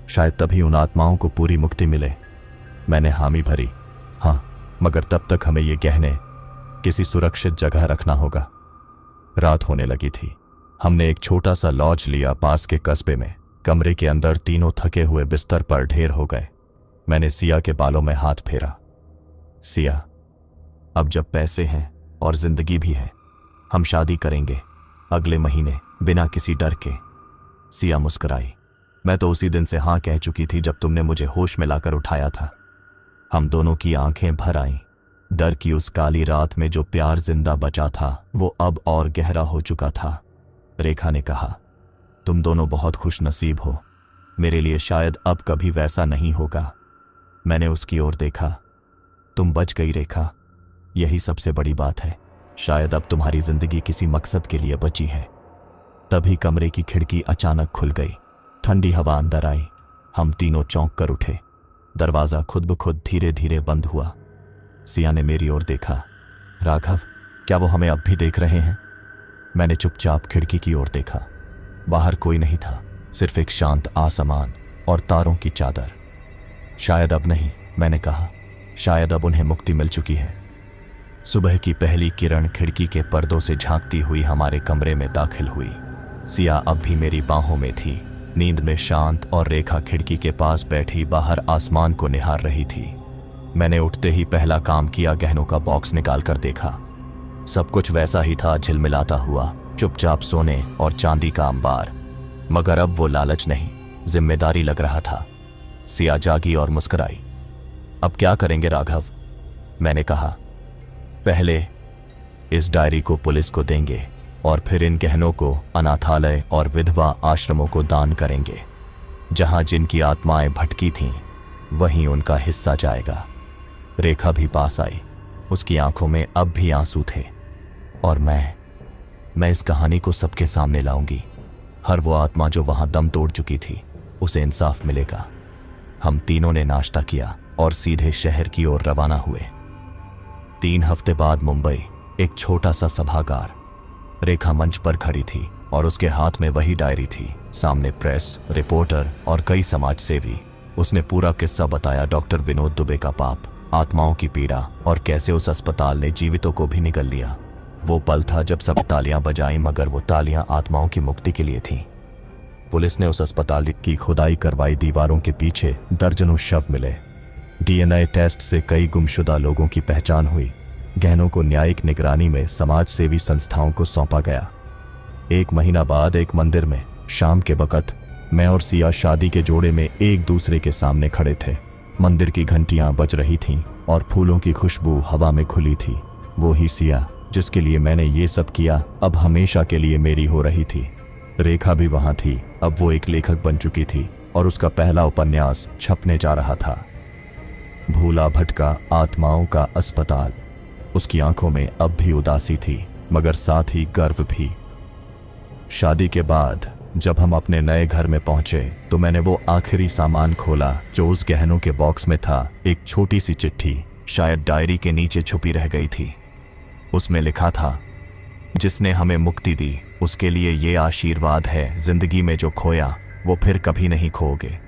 शायद तभी उन आत्माओं को पूरी मुक्ति मिले। मैंने हामी भरी। हाँ, मगर तब तक हमें ये गहने किसी सुरक्षित जगह रखना होगा। रात होने लगी थी। हमने एक छोटा सा लॉज लिया पास के कस्बे में। कमरे के अंदर तीनों थके हुए बिस्तर पर ढेर हो गए। मैंने सिया के बालों में हाथ फेरा। सिया, अब जब पैसे हैं और जिंदगी भी है, हम शादी करेंगे अगले महीने, बिना किसी डर के। सिया मुस्कुराई। मैं तो उसी दिन से हाँ कह चुकी थी जब तुमने मुझे होश में लाकर उठाया था। हम दोनों की आंखें भर आईं। डर की उस काली रात में जो प्यार जिंदा बचा था वो अब और गहरा हो चुका था। रेखा ने कहा, तुम दोनों बहुत खुश नसीब हो। मेरे लिए शायद अब कभी वैसा नहीं होगा। मैंने उसकी ओर देखा। तुम बच गई रेखा, यही सबसे बड़ी बात है। शायद अब तुम्हारी जिंदगी किसी मकसद के लिए बची है। तभी कमरे की खिड़की अचानक खुल गई। ठंडी हवा अंदर आई। हम तीनों चौंक कर उठे। दरवाजा खुद ब खुद धीरे धीरे बंद हुआ। सिया ने मेरी ओर देखा। राघव, क्या वो हमें अब भी देख रहे हैं? मैंने चुपचाप खिड़की की ओर देखा। बाहर कोई नहीं था, सिर्फ एक शांत आसमान और तारों की चादर। शायद अब नहीं, मैंने कहा। शायद अब उन्हें मुक्ति मिल चुकी है। सुबह की पहली किरण खिड़की के पर्दों से झांकती हुई हमारे कमरे में दाखिल हुई। सिया अब भी मेरी बाहों में थी, नींद में शांत, और रेखा खिड़की के पास बैठी बाहर आसमान को निहार रही थी। मैंने उठते ही पहला काम किया, गहनों का बॉक्स निकाल कर देखा। सब कुछ वैसा ही था, झिलमिलाता हुआ, चुपचाप सोने और चांदी का अंबार। मगर अब वो लालच नहीं, जिम्मेदारी लग रहा था। सिया जागी और मुस्कुराई। अब क्या करेंगे राघव? मैंने कहा। पहले इस डायरी को पुलिस को देंगे और फिर इन गहनों को अनाथालय और विधवा आश्रमों को दान करेंगे। जहां जिनकी आत्माएं भटकी थीं, वहीं उनका हिस्सा जाएगा। रेखा भी पास आई। उसकी आंखों में अब भी आंसू थे। और मैं इस कहानी को सबके सामने लाऊंगी। हर वो आत्मा जो वहां दम तोड़ चुकी थी, उसे इंसाफ मिलेगा। हम तीनों ने नाश्ता किया और सीधे शहर की ओर रवाना हुए। 3 हफ्ते बाद मुंबई, एक छोटा सा सभागार। रेखा मंच पर खड़ी थी और उसके हाथ में वही डायरी थी। सामने प्रेस, रिपोर्टर और कई समाज सेवी। उसने पूरा किस्सा बताया, डॉक्टर विनोद दुबे का पाप, आत्माओं की पीड़ा, और कैसे उस अस्पताल ने जीवितों को भी निगल लिया। वो पल था जब सब तालियां बजाईं, मगर वो तालियां आत्माओं की मुक्ति के लिए थीं। पुलिस ने उस अस्पताल की खुदाई करवाई। दीवारों के पीछे दर्जनों शव मिले। डीएनए टेस्ट से कई गुमशुदा लोगों की पहचान हुई। गहनों को न्यायिक निगरानी में समाज सेवी संस्थाओं को सौंपा गया। 1 महीना बाद एक मंदिर में शाम के वक्त मैं और सिया शादी के जोड़े में एक दूसरे के सामने खड़े थे। मंदिर की घंटियां बज रही थीं और फूलों की खुशबू हवा में खुली थी। वो ही सिया जिसके लिए मैंने ये सब किया, अब हमेशा के लिए मेरी हो रही थी। रेखा भी वहां थी। अब वो एक लेखक बन चुकी थी और उसका पहला उपन्यास छपने जा रहा था, भूला भटका आत्माओं का अस्पताल। उसकी आंखों में अब भी उदासी थी, मगर साथ ही गर्व भी। शादी के बाद जब हम अपने नए घर में पहुंचे तो मैंने वो आखिरी सामान खोला जो उस गहनों के बॉक्स में था। एक छोटी सी चिट्ठी, शायद डायरी के नीचे छुपी रह गई थी। उसमें लिखा था, जिसने हमें मुक्ति दी उसके लिए ये आशीर्वाद है, जिंदगी में जो खोया वो फिर कभी नहीं खोओगे।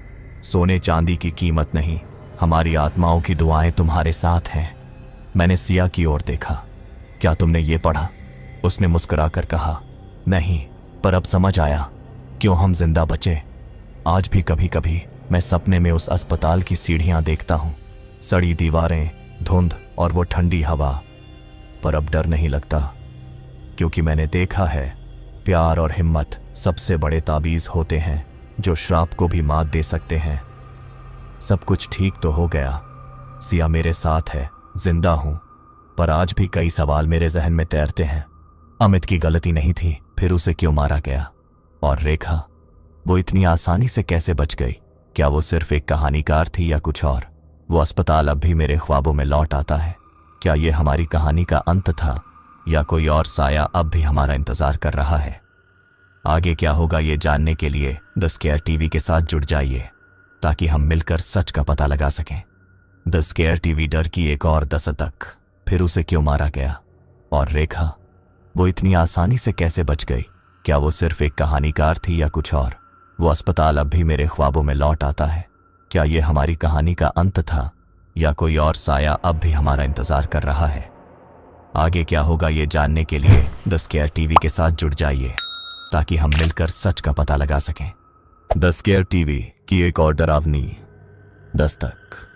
सोने चांदी की कीमत नहीं, हमारी आत्माओं की दुआएं तुम्हारे साथ हैं। मैंने सिया की ओर देखा। क्या तुमने ये पढ़ा? उसने मुस्कुराकर कहा, नहीं, पर अब समझ आया क्यों हम जिंदा बचे। आज भी कभी कभी मैं सपने में उस अस्पताल की सीढ़ियां देखता हूं, सड़ी दीवारें, धुंध और वो ठंडी हवा। पर अब डर नहीं लगता, क्योंकि मैंने देखा है प्यार और हिम्मत सबसे बड़े ताबीज होते हैं जो श्राप को भी मात दे सकते हैं। सब कुछ ठीक तो हो गया, सिया मेरे साथ है, जिंदा हूं, पर आज भी कई सवाल मेरे जहन में तैरते हैं। अमित की गलती नहीं थी, फिर उसे क्यों मारा गया? और रेखा, वो इतनी आसानी से कैसे बच गई? क्या वो सिर्फ एक कहानीकार थी या कुछ और? वो अस्पताल अब भी मेरे ख्वाबों में लौट आता है। क्या ये हमारी कहानी का अंत था या कोई और साया अब भी हमारा इंतजार कर रहा है? आगे क्या होगा ये जानने के लिए द स्केयर टीवी के साथ जुड़ जाइए, ताकि हम मिलकर सच का पता लगा सकें। द स्केयर टीवी डर की एक और दस्तक, फिर उसे क्यों मारा गया? और रेखा, वो इतनी आसानी से कैसे बच गई? क्या वो सिर्फ एक कहानीकार थी या कुछ और? वो अस्पताल अब भी मेरे ख्वाबों में लौट आता है। क्या ये हमारी कहानी का अंत था या कोई और साया अब भी हमारा इंतजार कर रहा है? आगे क्या होगा ये जानने के लिए द स्केयर टीवी के साथ जुड़ जाइए, ताकि हम मिलकर सच का पता लगा सकें। द स्केयर टीवी की एक और डरावनी दस्तक।